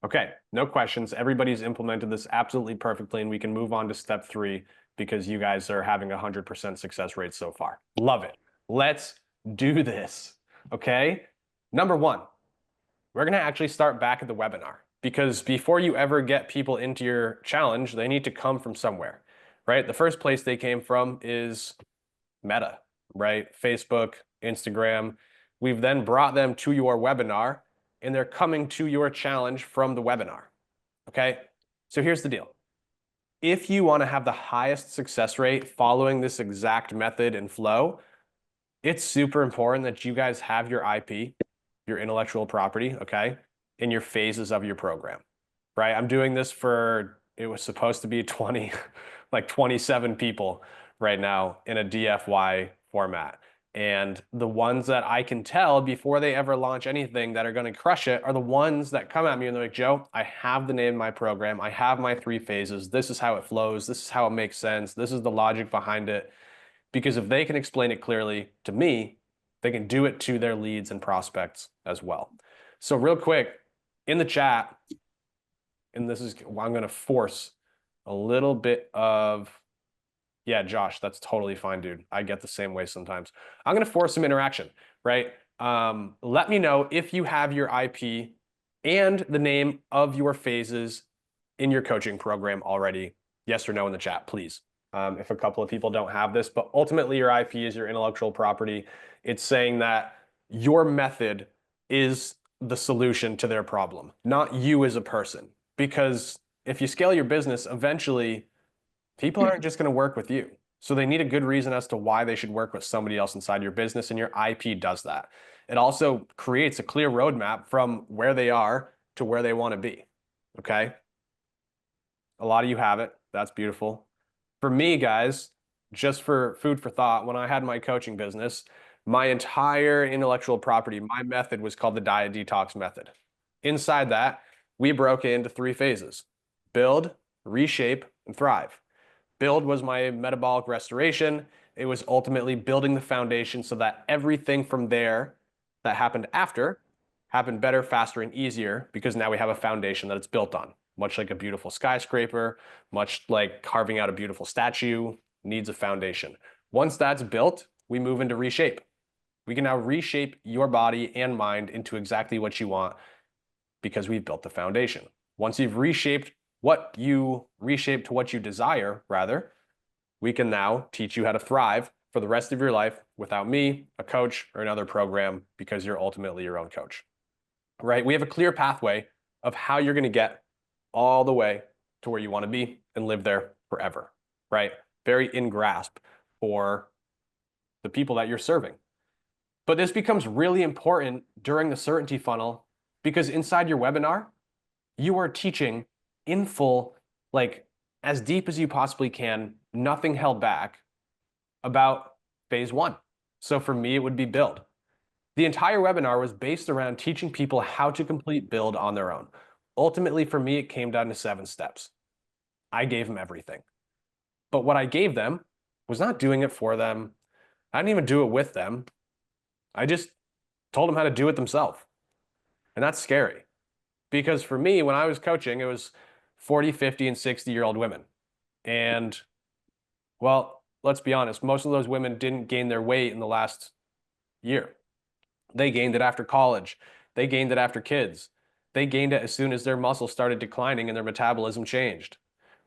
Okay, no questions. Everybody's implemented this absolutely perfectly, and we can move on to step 3 because you guys are having 100% success rate so far. Love it. Let's do this. Okay. Number 1, we're going to actually start back at the webinar because before you ever get people into your challenge, they need to come from somewhere, right? The first place they came from is Meta, right? Facebook, Instagram. We've then brought them to your webinar and they're coming to your challenge from the webinar. Okay. So here's the deal. If you want to have the highest success rate following this exact method and flow, it's super important that you guys have your IP, your intellectual property, okay, in your phases of your program, right? I'm doing this for, it was supposed to be 20, like 27 people right now in a DFY format. And the ones that I can tell before they ever launch anything that are going to crush it are the ones that come at me and they're like, Joe, I have the name of my program. I have my 3 phases. This is how it flows. This is how it makes sense. This is the logic behind it. Because if they can explain it clearly to me, they can do it to their leads and prospects as well. So real quick, in the chat, and this is, I'm going to force a little bit of, yeah, Josh, that's totally fine, dude. I get the same way sometimes. I'm going to force some interaction, right? Let me know if you have your IP and the name of your phases in your coaching program already. Yes or no in the chat, please. If a couple of people don't have this, but ultimately your IP is your intellectual property. It's saying that your method is the solution to their problem, not you as a person. Because if you scale your business, eventually people aren't just going to work with you. So they need a good reason as to why they should work with somebody else inside your business, and your IP does that. It also creates a clear roadmap from where they are to where they want to be. Okay? A lot of you have it. That's beautiful. For me, guys, just for food for thought, when I had my coaching business, my entire intellectual property, my method was called the diet detox method. Inside that, we broke it into 3 phases: build, reshape, and thrive. Build was my metabolic restoration. It was ultimately building the foundation so that everything from there that happened after happened better, faster, and easier because now we have a foundation that it's built on. Much like a beautiful skyscraper, much like carving out a beautiful statue, needs a foundation. Once that's built, we move into reshape. We can now reshape your body and mind into exactly what you want because we've built the foundation. Once you've reshaped to what you desire, rather, we can now teach you how to thrive for the rest of your life without me, a coach, or another program, because you're ultimately your own coach, right? We have a clear pathway of how you're going to get all the way to where you want to be and live there forever, right? Very in grasp for the people that you're serving. But this becomes really important during the certainty funnel because inside your webinar, you are teaching in full, like as deep as you possibly can, nothing held back, about phase 1. So for me, it would be build. The entire webinar was based around teaching people how to complete build on their own. Ultimately, for me, it came down to 7 steps. I gave them everything. But what I gave them was not doing it for them. I didn't even do it with them. I just told them how to do it themselves. And that's scary. Because for me, when I was coaching, it was 40, 50, and 60-year-old women. And, well, let's be honest, most of those women didn't gain their weight in the last year. They gained it after college. They gained it after kids. They gained it as soon as their muscles started declining and their metabolism changed,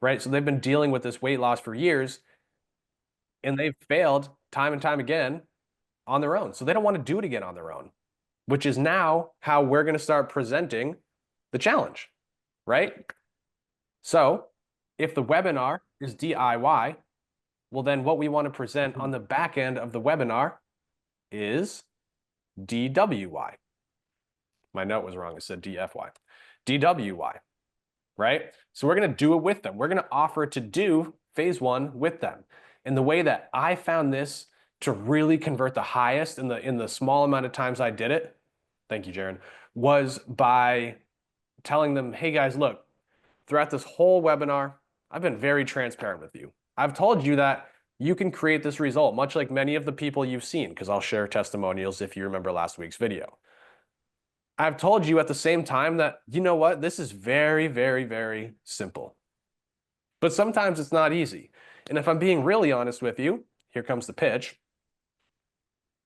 right? So they've been dealing with this weight loss for years, and they've failed time and time again on their own. So they don't want to do it again on their own, which is now how we're going to start presenting the challenge, right? So if the webinar is DIY, well, then what we want to present on the back end of the webinar is DWY. My note was wrong. It said DFY. DWY, right? So we're going to do it with them. We're going to offer to do phase 1 with them. And the way that I found this to really convert the highest in the small amount of times I did it, thank you, Jaron, was by telling them, hey guys, look, throughout this whole webinar, I've been very transparent with you. I've told you that you can create this result, much like many of the people you've seen, because I'll share testimonials if you remember last week's video. I've told you at the same time that, you know what, this is very, very, very simple. But sometimes it's not easy. And if I'm being really honest with you, here comes the pitch.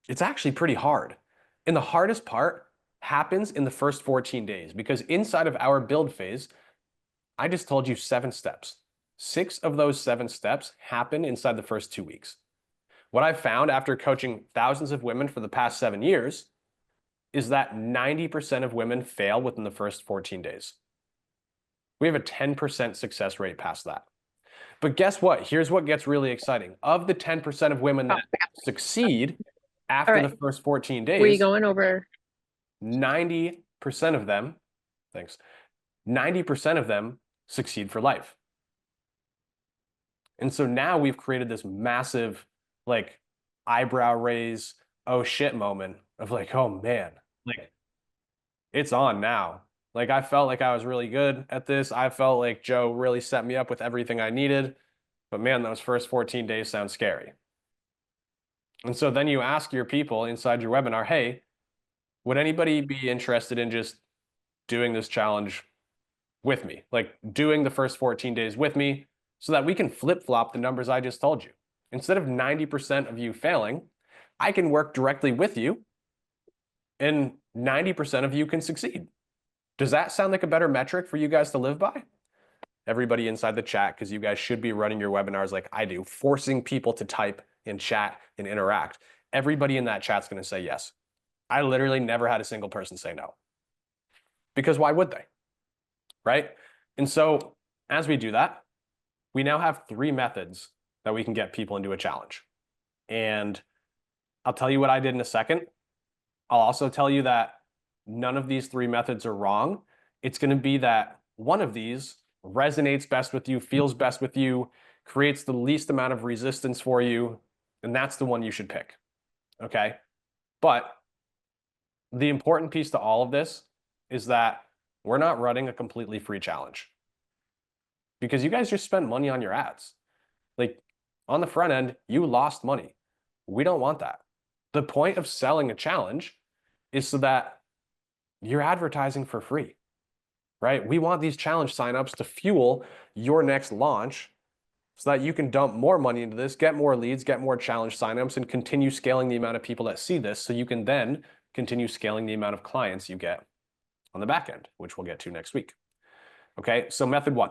It's actually pretty hard. And the hardest part happens in the first 14 days because inside of our build phase, I just told you 7 steps. 6 of those 7 steps happen inside the first 2 weeks. What I've found after coaching thousands of women for the past 7 years is that 90% of women fail within the first 14 days. We have a 10% success rate past that. But guess what? Here's what gets really exciting. Of the 10% of women that succeed after the first 14 days, were you going over 90% of them, thanks, 90% of them succeed for life. And so now we've created this massive, like, eyebrow raise, oh shit moment of like, oh man, like, it's on now. Like, I felt like I was really good at this. I felt like Joe really set me up with everything I needed. But man, those first 14 days sound scary. And so then you ask your people inside your webinar, hey, would anybody be interested in just doing this challenge with me? Like doing the first 14 days with me so that we can flip-flop the numbers I just told you. Instead of 90% of you failing, I can work directly with you and 90% of you can succeed. Does that sound like a better metric for you guys to live by? Everybody inside the chat, because you guys should be running your webinars like I do, forcing people to type and chat and interact. Everybody in that chat's going to say yes. I literally never had a single person say no. Because why would they? Right? And so as we do that, we now have 3 methods that we can get people into a challenge. And I'll tell you what I did in a second. I'll also tell you that none of these 3 methods are wrong. It's going to be that one of these resonates best with you, feels best with you, creates the least amount of resistance for you, and that's the one you should pick. Okay? But the important piece to all of this is that we're not running a completely free challenge because you guys just spent money on your ads. Like on the front end, you lost money. We don't want that. The point of selling a challenge is so that you're advertising for free, right? We want these challenge signups to fuel your next launch so that you can dump more money into this, get more leads, get more challenge signups, and continue scaling the amount of people that see this so you can then continue scaling the amount of clients you get on the back end, which we'll get to next week. Okay, so method 1.